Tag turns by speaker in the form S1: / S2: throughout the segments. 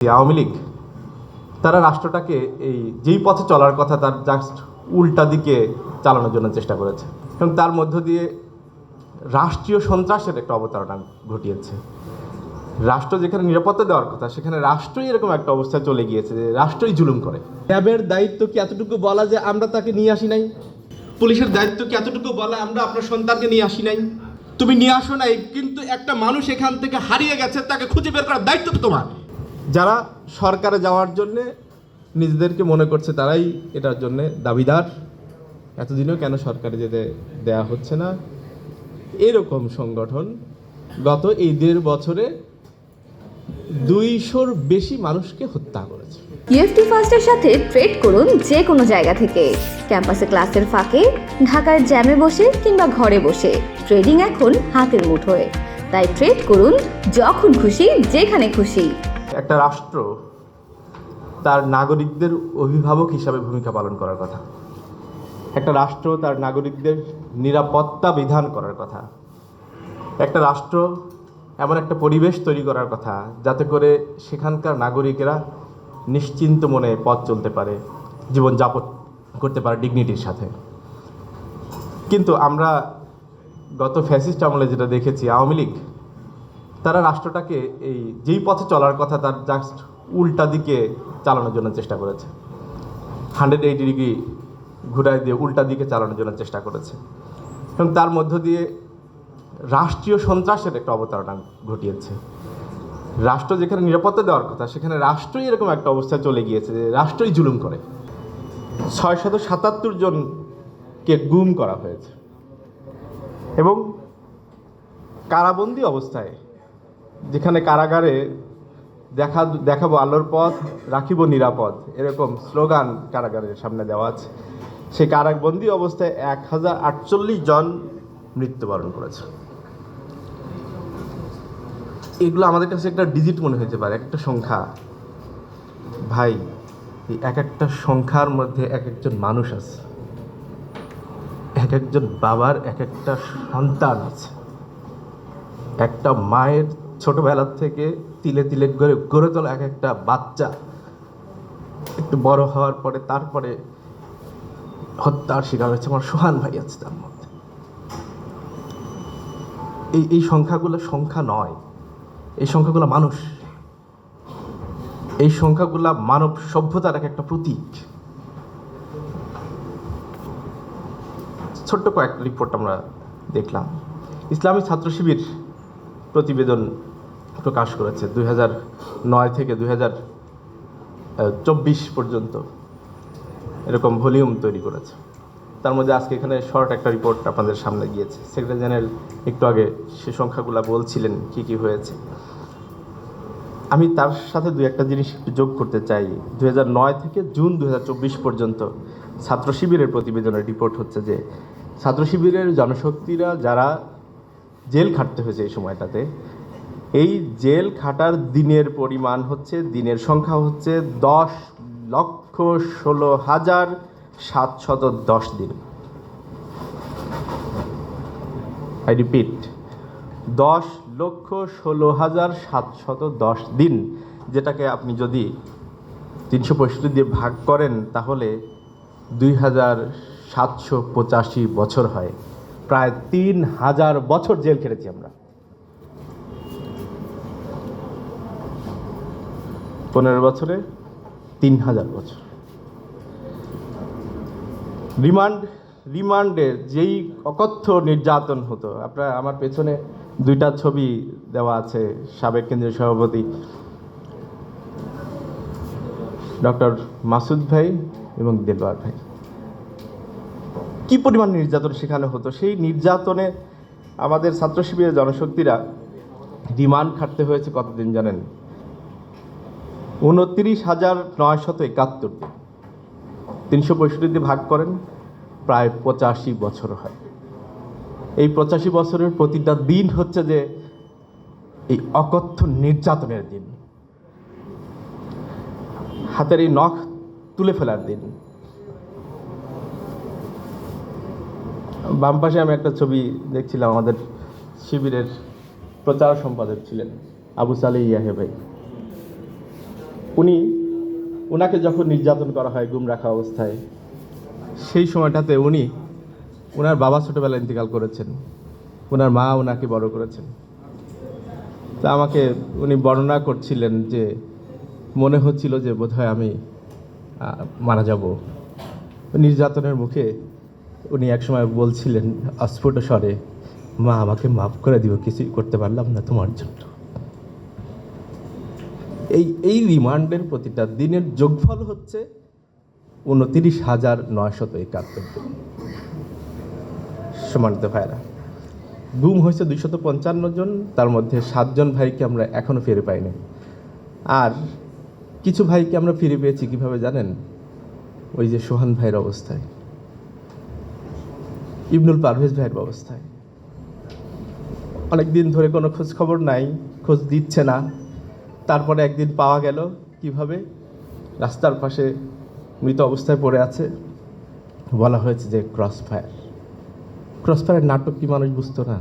S1: আওয়ামী লীগ তারা রাষ্ট্রটাকে যেই পথে চলার কথা তার জাস্ট উল্টা দিকে চালানোর জন্য চেষ্টা করেছে এবং তার মধ্য দিয়ে রাষ্ট্রীয় সন্ত্রাসের একটা অবতারণা ঘটিয়েছে। রাষ্ট্র যেখানে নিরাপত্তা দেওয়ার কথা সেখানে রাষ্ট্রই এরকম একটা অবস্থায় চলে গিয়েছে যে রাষ্ট্রই জুলুম করে। র্যাবের দায়িত্ব কি এতটুকু বলা যে আমরা তাকে নিয়ে আসি নাই? পুলিশের দায়িত্ব কি এতটুকু বলা আমরা আপনার সন্তানকে নিয়ে আসি নাই? তুমি নিয়ে আসো নাই, কিন্তু একটা মানুষ এখান থেকে হারিয়ে গেছে, তাকে খুঁজে বের করার দায়িত্ব তো তোমার। যারা সরকারে যাওয়ার জন্যে নিজেদেরকে মনে করছে তারাই এটার জন্যে দাবিদার, এতদিনও কেন সরকারে যেতে দেয়া হচ্ছে না? এরকম সংগঠন গত এই 1.5 বছরে 200-র বেশি মানুষকে হত্যা করেছে।
S2: ইউএফটি ফার্স্টের সাথে ট্রেড করুন যে কোনো জায়গা থেকে, ক্যাম্পাসে ক্লাসের ফাঁকে, ঢাকার জ্যামে বসে কিংবা ঘরে বসে। ট্রেডিং এখন হাতের মুঠোয়, তাই ট্রেড করুন যখন খুশি যেখানে খুশি।
S1: একটা রাষ্ট্র তার নাগরিকদের অভিভাবক হিসাবে ভূমিকা পালন করার কথা। একটা রাষ্ট্র তার নাগরিকদের নিরাপত্তা বিধান করার কথা। একটা রাষ্ট্র এমন একটা পরিবেশ তৈরি করার কথা যাতে করে সেখানকার নাগরিকেরা নিশ্চিন্ত মনে পথ চলতে পারে, জীবনযাপন করতে পারে ডিগনিটির সাথে। কিন্তু আমরা গত ফ্যাসিস্ট আমলে যেটা দেখেছি, আওয়ামী লীগ তারা রাষ্ট্রটাকে যেই পথে চলার কথা তার জাস্ট উল্টা দিকে চালানোর জন্য চেষ্টা করেছে। 180 ডিগ্রি ঘুরায় দিয়ে উল্টা দিকে চালানোর জন্য চেষ্টা করেছে এবং তার মধ্য দিয়ে রাষ্ট্রীয় সন্ত্রাসের একটা অবতারণা ঘটিয়েছে। রাষ্ট্র যেখানে নিরাপত্তা দেওয়ার কথা সেখানে রাষ্ট্রই এরকম একটা অবস্থায় চলে গিয়েছে যে রাষ্ট্রই জুলুম করে। 677 জনকে গুম করা হয়েছে এবং কারাবন্দী অবস্থায়, যেখানে কারাগারে দেখাবো আলোর পথ, রাখিব নিরাপদ, এরকম স্লোগান কারাগারের সামনে দেওয়া আছে, সেই কারাবন্দী অবস্থায় 1048 জন মৃত্যুবরণ করেছে। এগুলো আমাদের কাছে একটা ডিজিট মনে হতে পারে, একটা সংখ্যা। ভাই, এই এক একটা সংখ্যার মধ্যে এক একজন মানুষ আছে, এক একজন বাবার এক একটা সন্তান আছে, একটা মায়ের ছোটবেলার থেকে তিলে তিলে গড়ে তোলা এক একটা বাচ্চা একটু বড় হওয়ার পরে তারপরে হত্যার শিকার হয়েছে। আমার সোহান ভাই আছে তার মধ্যে। এই সংখ্যাগুলো সংখ্যা নয়, এই সংখ্যাগুলো মানুষ, এই সংখ্যাগুলা মানব সভ্যতার এক একটা প্রতীক। ছোট্ট কয়েকটা রিপোর্ট আমরা দেখলাম। ইসলামী ছাত্র শিবির প্রতিবেদন প্রকাশ করেছে 2009 থেকে 2024 পর্যন্ত, এরকম ভলিউম তৈরি করেছে। তার মধ্যে আজকে এখানে শর্ট একটা রিপোর্ট আপনাদের সামনে গিয়েছে। সেক্রেটারি জেনারেল একটু আগে সে সংখ্যাগুলো বলছিলেন কি কি হয়েছে। আমি তার সাথে দু একটা জিনিস যোগ করতে চাই। 2009 থেকে জুন 2024 পর্যন্ত ছাত্র শিবিরের প্রতিবেদনের রিপোর্ট হচ্ছে যে ছাত্র শিবিরের জনশক্তিরা যারা জেল খাটতে হয়েছে এই সময়টাতে, এই জেল খাটার দিনের পরিমাণ হচ্ছে, দিনের সংখ্যা হচ্ছে 10,16,710 দিন। আই রিপিট, 10,16,710 দিন, যেটাকে আপনি যদি 365 দিয়ে ভাগ করেন তাহলে 2,785 বছর হয়। প্রায় 3,000 বছর জেল খেটেছি আমরা। 15 বছরে 3,000 বছর। রিমান্ডে যেই অকথ্য নির্যাতন হতো, আপনারা আমার পেছনে 2টা ছবি দেওয়া আছে, সাবেক কেন্দ্রীয় সভাপতি ডক্টর মাসুদ ভাই এবং দেলওয়ার ভাই, কি পরিমাণ নির্যাতন সেখানে হতো। সেই নির্যাতনে আমাদের ছাত্র শিবিরের জনশক্তিরা রিমান্ড খাটতে হয়েছে কতদিন জানেন? 29,971 দিন। 365 দিয়ে ভাগ করেন, প্রায় 85 বছর হয়। এই 85 বছরের প্রতিটা দিন হচ্ছে যে এই অকথ্য নির্যাতনের দিন, হাতের এই নখ তুলে ফেলার দিন। বাম পাশে আমি একটা ছবি দেখছিলাম, আমাদের শিবিরের প্রচার সম্পাদক ছিলেন আবু সালে ইয়াহে ভাই। ওনাকে যখন নির্যাতন করা হয় গুম রাখা অবস্থায়, সেই সময়টাতে ওনার বাবা ছোটোবেলায় ইন্তেকাল করেছেন, ওনার মা ওনাকে বড় করেছেন। তা আমাকে উনি বর্ণনা করছিলেন যে মনে হচ্ছিল যে বোধহয় আমি মারা যাব। নির্যাতনের মুখে উনি একসময় বলছিলেন অস্ফুট স্বরে, মা আমাকে মাফ করে দিও, কিছুই করতে পারলাম না তোমার জন্য। এই রিমান্ডের প্রতিটা দিনের যোগফল হচ্ছে 29,971 দিন। সম্মানিত ভাইরা, গুম হয়েছে 255 জন, তার মধ্যে 7 জন ভাইকে আমরা এখনও ফিরে পাইনি। আর কিছু ভাইকে আমরা ফিরে পেয়েছি কিভাবে জানেন? ওই যে সোহান ভাইয়ের অবস্থায়, ইবনুল পারভেজ ভাইয়ের অবস্থায়। অনেক দিন ধরে কোনো খোঁজ খবর নাই, খোঁজ দিচ্ছে না। তারপরে একদিন পাওয়া গেল কিভাবে, রাস্তার পাশে মৃত অবস্থায় পড়ে আছে। বলা হয়েছে যে ক্রসফায়ার নাটক কি মানুষ বুঝতো না?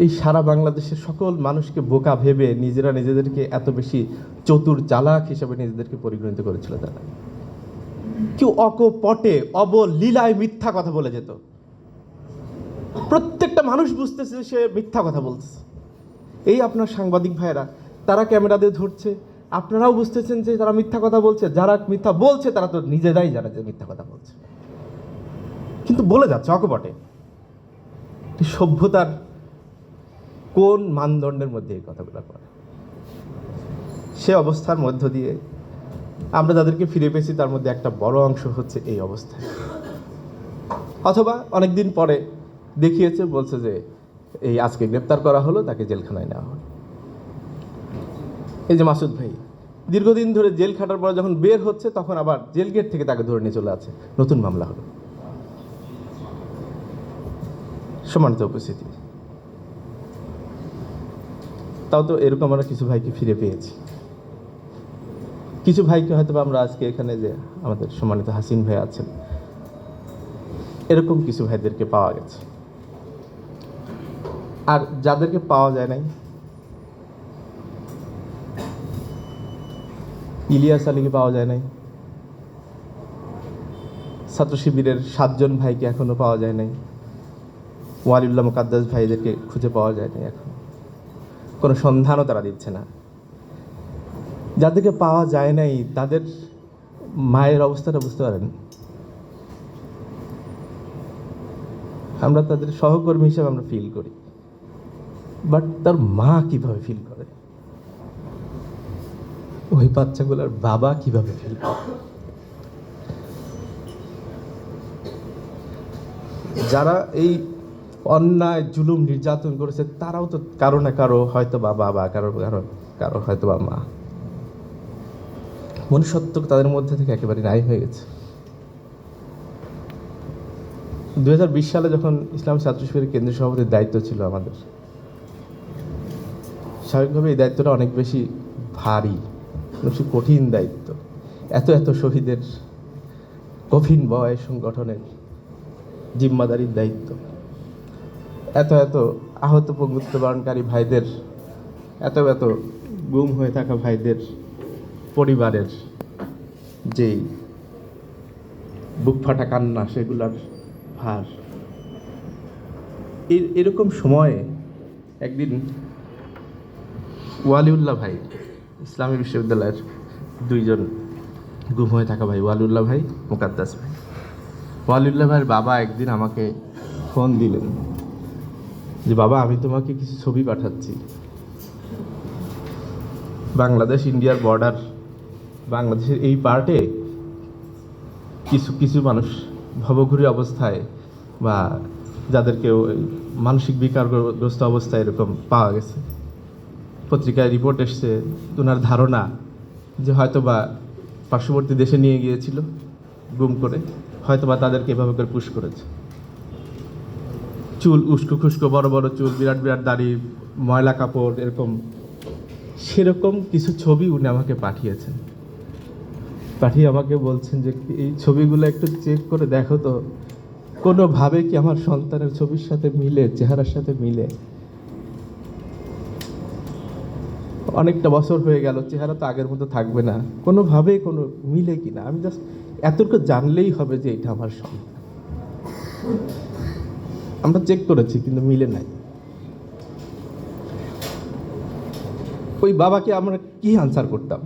S1: এই সারা বাংলাদেশের সকল মানুষকে বোকা ভেবে নিজেদেরকে এত বেশি চতুর চালাক হিসেবে নিজেদেরকে পরিগণিত করেছিল তারা। কেউ অকপটে অবলীলায় মিথ্যা কথা বলে যেত, প্রত্যেকটা মানুষ বুঝতেছে সে মিথ্যা কথা বলতেছে। এই আপনার সাংবাদিক ভাইয়েরা, তারা ক্যামেরা দিয়ে ধরছে, আপনারাও বুঝতেছেন যে তারা মিথ্যা কথা বলছে। যারা মিথ্যা বলছে তারা তো নিজেরাই জানে যে মিথ্যা কথা বলছে, কিন্তু বলে যাচ্ছে অকপটে। সভ্যতার কোন মানদণ্ডের মধ্যে এই কথাগুলো করে? সে অবস্থার মধ্য দিয়ে আমরা যাদেরকে ফিরে পেয়েছি তার মধ্যে একটা বড় অংশ হচ্ছে এই অবস্থায়। অথবা অনেকদিন পরে দেখিয়েছে, বলছে যে এই আজকে গ্রেপ্তার করা হলো, তাকে জেলখানায় নেওয়া হলো। এই যে মাসুদ ভাই দীর্ঘদিন ধরে জেল খাটার পরে যখন বের হচ্ছে, তখন আবার জেল গেট থেকে তাকে ধরে নিয়ে চলে আছে, নতুন মামলা হলো। সম্মানিত উপস্থিতি, তাও তো এরকম আমরা কিছু ভাইকে ফিরে পেয়েছি। কিছু ভাইকে হয়তো আমরা আজকে এখানে যে আমাদের সম্মানিত হাসিন ভাই আছেন, এরকম কিছু ভাইদেরকে পাওয়া গেছে। আর যাদেরকে পাওয়া যায় নাই, ইলিয়াস আলীকে পাওয়া যায় নাই, ছাত্র শিবিরের 7 জন ভাইকে এখনো পাওয়া যায় নাই, ওয়ালিউল্লাহ মুকাদ্দাস ভাইদেরকে খুঁজে পাওয়া যায় নাই, এখন কোনো সন্ধানও তারা দিচ্ছে না। যাদেরকে পাওয়া যায় নাই তাদের মায়ের অবস্থাটা বুঝতে পারেন? আমরা তাদের সহকর্মী হিসেবে আমরা ফিল করি, বাট তার মা কিভাবে ফিল করে, ওই বাচ্চাগুলোর বাবা কিভাবে ফিল করে? যারা এই অন্যায় জুলুম নির্যাতন করেছে তারাও তো কারো না কারো হয়তো বা বাবা, কারো হয়তো বা মা। মনুষ্যত্ব তাদের মধ্যে থেকে একেবারে নাই হয়ে গেছে। 2020 সালে যখন ইসলামী ছাত্র শিবিরের কেন্দ্রীয় সভাপতির দায়িত্ব ছিল আমাদের, স্বাভাবিকভাবে এই দায়িত্বটা অনেক বেশি ভারী, বেশি কঠিন দায়িত্ব। এত শহীদের কঠিন বয় সংগঠনের জিম্মাদারির দায়িত্ব, এত আহত পঙ্গুত্ববরণকারী ভাইদের, এত গুম হয়ে থাকা ভাইদের পরিবারের যেই বুক ফাটা কান্না, সেগুলার ভার। এরকম সময়ে একদিন ওয়ালিউল্লাহ ভাই, ইসলামী বিশ্ববিদ্যালয়ের 2 জন গুম হয়ে থাকা ভাই, ওয়ালিউল্লাহ ভাই, মুকাদ্দাস ভাই। ওয়ালিউল্লাহ ভাইয়ের বাবা একদিন আমাকে ফোন দিলেন যে বাবা, আমি তোমাকে কিছু ছবি পাঠাচ্ছি। বাংলাদেশ ইন্ডিয়ার বর্ডার, বাংলাদেশের এই পার্টে কিছু মানুষ ভবঘুরে অবস্থায় বা যাদেরকে মানসিক বিকারগ্রস্ত অবস্থায় এরকম পাওয়া গেছে। পত্রিকায় রিপোর্ট এসছে, ওনার ধারণা যে হয়তো বা পার্শ্ববর্তী দেশে নিয়ে গিয়েছিল গুম করে, হয়তো বা তাদেরকে এভাবে করে পুশ করেছে। চুল উস্কো খুস্কো, বড় বড় চুল, বিরাট দাড়ি, ময়লা কাপড়, এরকম সেরকম কিছু ছবি উনি আমাকে পাঠিয়েছেন। পাঠিয়ে আমাকে বলছেন যে এই ছবিগুলো একটু চেক করে দেখো তো, কোনোভাবে কি আমার সন্তানের ছবির সাথে মিলে, চেহারার সাথে মিলে। অনেকটা বছর হয়ে গেল, চেহারা তো আগের মতো থাকবে না, কোনোভাবে কোনো মিলে কি না। আমি জাস্ট এতটুকু জানলেই হবে যে এটা আমার সন্তান। আমরা চেক করেছি কিন্তু মিলে নাই। ওই বাবাকে আমরা কি আনসার করতাম,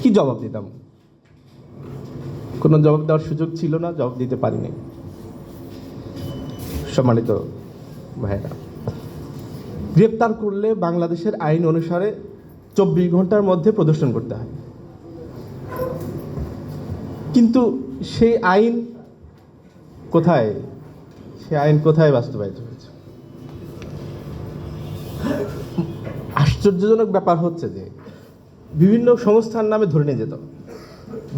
S1: কি জবাব দিতাম? কোনো জবাব দেওয়ার সুযোগ ছিল না, জবাব দিতে পারিনি। সম্মানিত ভাইরা, গ্রেপ্তার করলে বাংলাদেশের আইন অনুসারে 24 ঘন্টার মধ্যে প্রদর্শন করতে হয়, কিন্তু সেই আইন কোথায়, সে আইন কোথায় বাস্তবায়িত হয়েছে? আশ্চর্যজনক ব্যাপার হচ্ছে যে বিভিন্ন সংস্থার নামে ধরে নিয়ে যেত,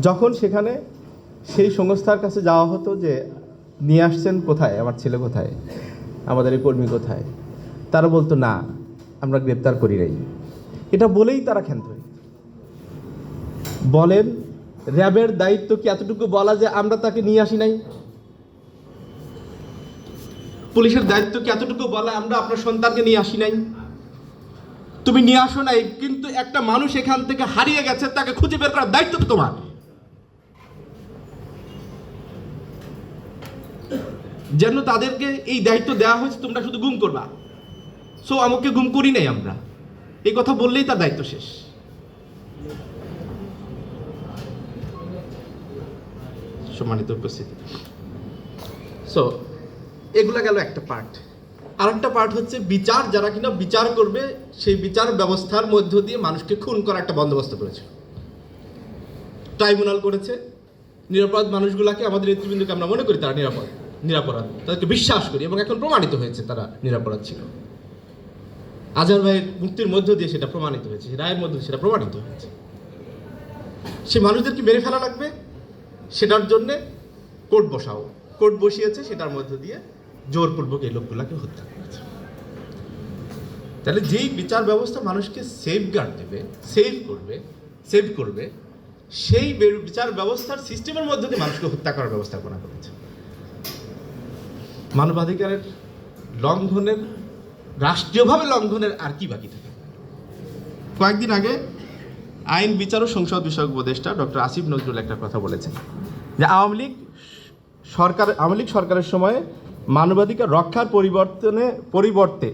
S1: যখন সেখানে সেই সংস্থার কাছে যাওয়া হতো যে নিয়ে আসছেন কোথায়, আমার ছেলে কোথায়, আমাদের এই কর্মী কোথায়, তারা বলতো না আমরা গ্রেপ্তার করি নাই। এটা বলেই তারা ক্ষান্ত হয়ে। বলেন র্যাবের দায়িত্ব কি এতটুকু বলা যে আমরা তাকে নিয়ে আসি নাই? পুলিশের দায়িত্ব কি এতটুকু বলা আমরা আপনার সন্তানকে নিয়ে আসি নাই? তুমি নিয়ে আসো নাই, কিন্তু একটা মানুষ এখান থেকে হারিয়ে গেছে, তাকে খুঁজে বের করার দায়িত্ব তো তোমার। যেন তাদেরকে এই দায়িত্ব দেওয়া হয়েছে তোমরা শুধু গুম করবা, সো আমাকে গুম করি নাই আমরা, এই কথা বললেই তার দায়িত্ব শেষ। সম্মানিত উপস্থিতি, সো এগুলা গেল একটা পার্ট। আরেকটা পার্ট হচ্ছে বিচার, যারা কিনা বিচার করবে সেই বিচার ব্যবস্থার মধ্য দিয়ে মানুষকে খুন করার একটা বন্দোবস্ত করেছে, ট্রাইব্যুনাল করেছে। নিরাপরাধ মানুষগুলাকে, আমাদের নেতৃবৃন্দকে আমরা মনে করি তারা নিরাপরাধ, তাদেরকে বিশ্বাস করি, এবং এখন প্রমাণিত হয়েছে তারা নিরাপরাধ ছিল। আজহার ভাইয়ের মুক্তির মধ্য দিয়ে সেটা প্রমাণিত হয়েছে, রায়ের মধ্য দিয়ে সেটা প্রমাণিত হয়েছে। সে মানুষদেরকে মেরে ফেলা লাগবে, সেটার জন্যে কোর্ট বসাও, কোর্ট বসিয়েছে, সেটার মধ্য দিয়ে জোরপূর্বক এই লোকগুলাকে হত্যা করেছে। তাহলে যেই বিচার ব্যবস্থা মানুষকে সেফগার্ড দেবে, সেভ করবে, সেই বিচার ব্যবস্থার সিস্টেমের মধ্যে দিয়ে মানুষকে হত্যা করার ব্যবস্থাপনা করেছে। মানবাধিকারের লঙ্ঘনের, রাষ্ট্রীয়ভাবে লঙ্ঘনের আর কি বাকি থাকে? কয়েকদিন আগে আইন বিচার ও সংসদ বিষয়ক উপদেষ্টা ডক্টর আসিফ নজরুল একটা কথা বলেছেন যে আওয়ামী লীগ সরকারের সময়ে মানবাধিকার রক্ষার পরিবর্তে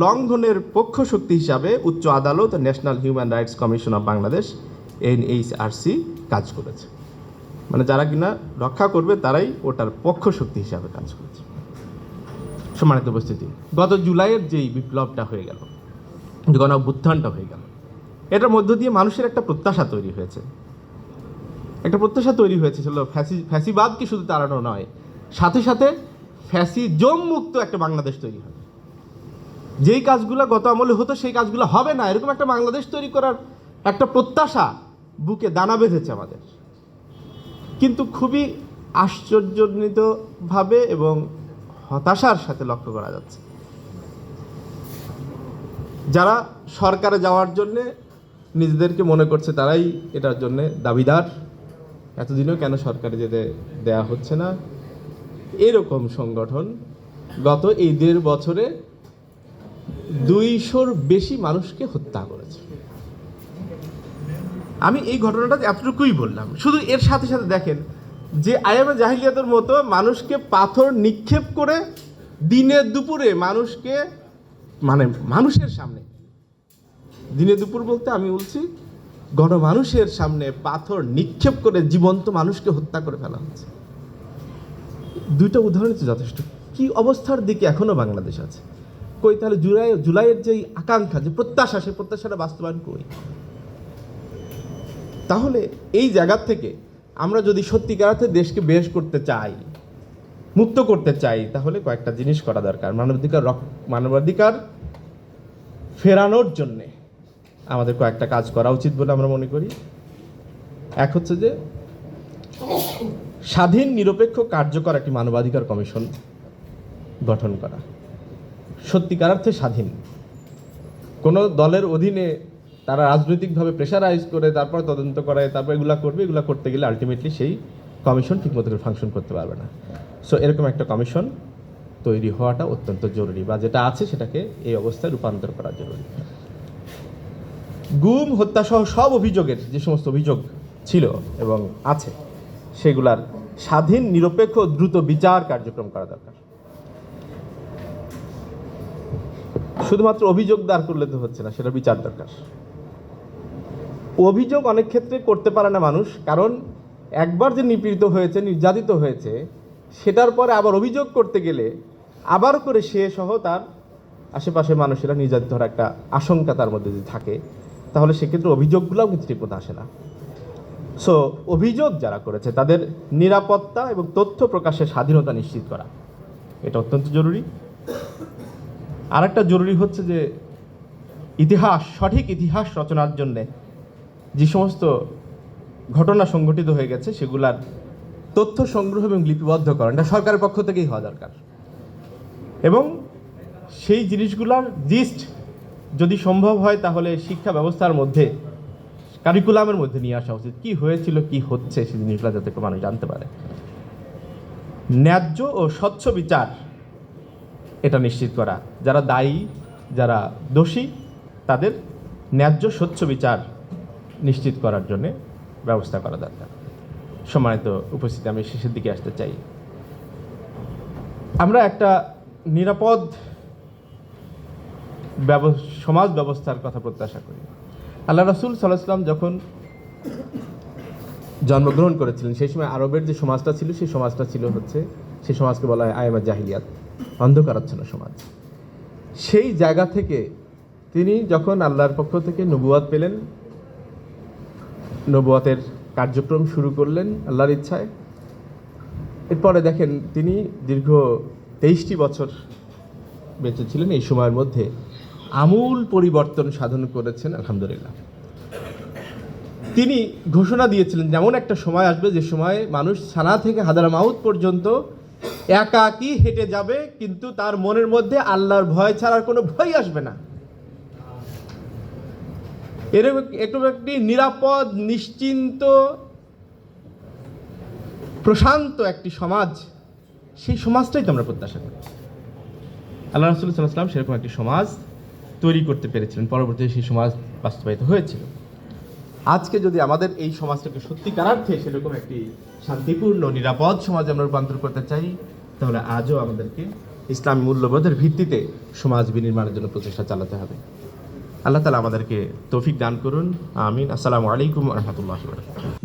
S1: লঙ্ঘনের পক্ষ শক্তি হিসাবে উচ্চ আদালত ও national human rights commission of Bangladesh NHRC কাজ করেছে। মানে যারা কিনা রক্ষা করবে তারাই ওটার পক্ষ শক্তি হিসাবে কাজ করেছে। সম্মানিত উপস্থিতি, গত জুলাইয়ের যেই বিপ্লবটা হয়ে গেল, গণ অভ্যুত্থানটা হয়ে গেল, এটার মধ্য দিয়ে মানুষের একটা প্রত্যাশা তৈরি হয়েছে। ছিল ফ্যাসিবাদকে শুধু তাড়ানো নয়, সাথে সাথে ফ্যাসিজম মুক্ত একটা বাংলাদেশ তৈরি হবে। যেই কাজগুলো গত আমলে হতো সেই কাজগুলো হবে না, এরকম একটা বাংলাদেশ তৈরি করার একটা প্রত্যাশা বুকে দানা বেঁধেছে আমাদের। কিন্তু খুবই আশ্চর্যজনিতভাবে এবং হতাশার সাথে লক্ষ্য করা যাচ্ছে, যারা সরকারে যাওয়ার জন্যে নিজেদেরকে মনে করছে তারাই এটার জন্যে দাবিদার, এতদিনও কেন সরকারে যেতে দেয়া হচ্ছে না, এরকম সংগঠন গত এই 1.5 বছরে 200-র বেশি মানুষকে হত্যা করেছে। আমি এই ঘটনাটা এতটুকুই বললাম। শুধু এর সাথে সাথে দেখেন যে আইএমএ জাহিলিয়াতের মতো মানুষকে পাথর নিক্ষেপ করে দিনে দুপুরে মানুষকে, মানে মানুষের সামনে, দিনে দুপুর বলতে আমি বলছি গণমানুষের সামনে পাথর নিক্ষেপ করে জীবন্ত মানুষকে হত্যা করে ফেলা হচ্ছে। 2টা উদাহরণ তো যথেষ্ট। কি অবস্থার দিকে এখনো বাংলাদেশ আছে? কই তাহলে জুলাইয়ের যেই আকাঙ্ক্ষা, যে প্রত্যাশা, সেই প্রত্যাশাটা বাস্তবায়ন কই? তাহলে এই জায়গা থেকে আমরা যদি সত্যিকার অর্থে দেশকে বেশ করতে চাই, মুক্ত করতে চাই, তাহলে কয়েকটা জিনিস করা দরকার। মানবাধিকার ফেরানোর জন্যে আমাদের কয়েকটা কাজ করা উচিত বলে আমরা মনে করি। এক হচ্ছে যে স্বাধীন নিরপেক্ষ কার্যকর একটি মানবাধিকার কমিশন গঠন করা, সত্যিকার অর্থে স্বাধীন, কোনো দলের অধীনে তারা রাজনৈতিকভাবে প্রেশারাইজ করে তারপর তদন্ত করে, তারপর এগুলো করবে, এগুলো করতে গেলে আলটিমেটলি সেই কমিশন ঠিকমতো করে ফাংশন করতে পারবে না। সো এরকম একটা কমিশন তৈরি হওয়াটা অত্যন্ত জরুরি, বা যেটা আছে সেটাকে এই অবস্থায় রূপান্তর করা জরুরি। গুম হত্যাসহ সব অভিযোগের যে সমস্ত অভিযোগ ছিল এবং আছে সেগুলার স্বাধীন নিরপেক্ষ ও দ্রুত বিচার কার্যক্রম করা দরকার। শুধুমাত্র অভিযোগ দাঁড় করলে তো হচ্ছে না, সেটা বিচার দরকার। অভিযোগ অনেক ক্ষেত্রে করতে পারে না মানুষ, কারণ একবার যে নিপীড়িত হয়েছে, নির্যাতিত হয়েছে, সেটার পরে আবার অভিযোগ করতে গেলে আবার করে সে সহ তার আশেপাশে মানুষেরা নির্যাতিত হওয়ার একটা আশঙ্কা তার মধ্যে যদি থাকে, তাহলে সেক্ষেত্রে অভিযোগগুলোও কিন্তু ঠিকমতো আসে না। সো অভিযোগ যারা করেছে তাদের নিরাপত্তা এবং তথ্য প্রকাশের স্বাধীনতা নিশ্চিত করা, এটা অত্যন্ত জরুরি। আর একটা জরুরি হচ্ছে যে সঠিক ইতিহাস রচনার জন্যে যে সমস্ত ঘটনা সংঘটিত হয়ে গেছে সেগুলার তথ্য সংগ্রহ এবং লিপিবদ্ধ করা, এটা সরকারের পক্ষ থেকেই হওয়া দরকার। এবং সেই জিনিসগুলার লিস্ট যদি সম্ভব হয় তাহলে শিক্ষা ব্যবস্থার মধ্যে, কারিকুলামের মধ্যে নিয়ে আসা উচিত, কী হয়েছিল, কি হচ্ছে, সেই জিনিসগুলো যাতে মানুষ জানতে পারে। ন্যায্য ও স্বচ্ছ বিচার এটা নিশ্চিত করা, যারা দায়ী, যারা দোষী, তাদের ন্যায্য স্বচ্ছ বিচার নিশ্চিত করার জন্য ব্যবস্থা করা দরকার। সম্মানিত উপস্থিতি, আমি শেষের দিকে আসতে চাই। আমরা একটা নিরাপদ সমাজ ব্যবস্থার কথা প্রত্যাশা করি। আল্লাহ রাসূল সাল্লাল্লাহু আলাইহি ওয়াসাল্লাম যখন জন্মগ্রহণ করেছিলেন সেই সময় আরবের যে সমাজটা ছিল সেই সমাজটা ছিল সেই সমাজকে বলা হয় আইয়ামে জাহিলিয়াত, অন্ধকারাচ্ছন্ন সমাজ। সেই জায়গা থেকে তিনি যখন আল্লাহর পক্ষ থেকে নবুয়ত পেলেন, নবুয়তের কার্যক্রম শুরু করলেন আল্লাহর ইচ্ছায়। এরপরে দেখেন তিনি দীর্ঘ 23টি বছর বেঁচে ছিলেন। এই সময়ের মধ্যে আমূল পরিবর্তন সাধন করেছেন আলহামদুলিল্লাহ। তিনি ঘোষণা দিয়েছিলেন যেমন একটা সময় আসবে যে সময় মানুষ সানা থেকে হাদারামাউত পর্যন্ত একাকী হেঁটে যাবে, কিন্তু তার মনের মধ্যে আল্লাহর ভয় ছাড়ার কোনো ভয় আসবে না। এরকম একটি নিরাপদ, নিশ্চিন্ত, প্রশান্ত একটি সমাজ, সেই সমাজটাই তো আমরা প্রত্যাশা করি। আল্লাহ রাসূল সাল্লাল্লাহু আলাইহি ওয়াসাল্লাম সেরকম একটি সমাজ তৈরি করতে পেরেছিলেন, পরবর্তীতে সেই সমাজ বাস্তবায়িত হয়েছিল। আজকে যদি আমাদের এই সমাজটাকে সত্যিকার অর্থে সেরকম একটি শান্তিপূর্ণ, নিরাপদ সমাজে আমরা রূপান্তর করতে চাই, তাহলে আজও আমাদেরকে ইসলামী মূল্যবোধের ভিত্তিতে সমাজ বিনির্মাণের জন্য প্রচেষ্টা চালাতে হবে। আল্লাহ তাআলা আমাদেরকে তৌফিক দান করুন, আমিন। আসসালামু আলাইকুম ওয়া রাহমাতুল্লাহি ওয়া বারাকাতুহু।